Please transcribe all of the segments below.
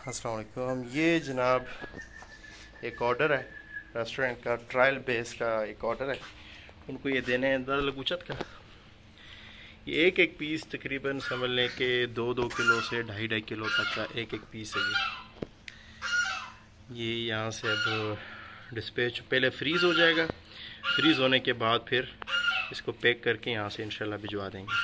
अस्सलाम वालेकुम। ये जनाब एक ऑर्डर है, रेस्टोरेंट का ट्रायल बेस का एक ऑर्डर है। उनको ये देने हैं दर लगुचत का। ये एक एक पीस तकरीबन समझ लें कि 2-2 किलो से 2.5-2.5 किलो तक का एक एक पीस है ये यहाँ से अब डिस्पैच पहले फ्रीज़ हो जाएगा। फ्रीज़ होने के बाद फिर इसको पैक करके यहाँ से इंशाल्लाह भिजवा देंगे।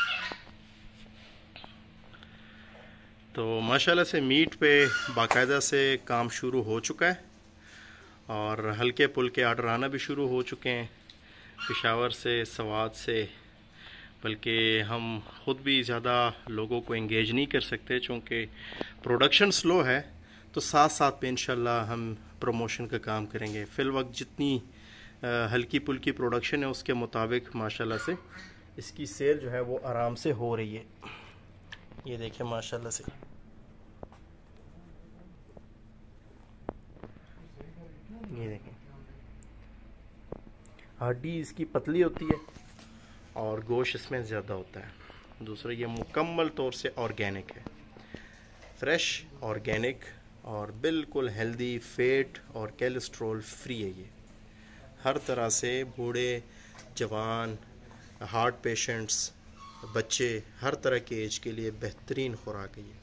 तो माशाल्लाह से मीट पे बाकायदा से काम शुरू हो चुका है और हल्के पुल्के आर्डर आना भी शुरू हो चुके हैं पेशावर से, सवात से। बल्कि हम ख़ुद भी ज़्यादा लोगों को एंगेज नहीं कर सकते चूँकि प्रोडक्शन स्लो है। तो साथ साथ में इंशाल्लाह हम प्रमोशन का काम करेंगे। फ़िल वक्त जितनी हल्की पुल्की प्रोडक्शन है उसके मुताबिक माशाल्लाह से इसकी सेल जो है वो आराम से हो रही है। ये देखें माशाल्लाह से, ये देखें हड्डी इसकी पतली होती है और गोश्त इसमें ज़्यादा होता है। दूसरा ये मुकम्मल तौर से ऑर्गेनिक है, फ्रेश ऑर्गेनिक और बिल्कुल हेल्दी, फेट और कोलेस्ट्रॉल फ्री है। ये हर तरह से बूढ़े, जवान, हार्ट पेशेंट्स, बच्चे, हर तरह के एज के लिए बेहतरीन खुराक है ये।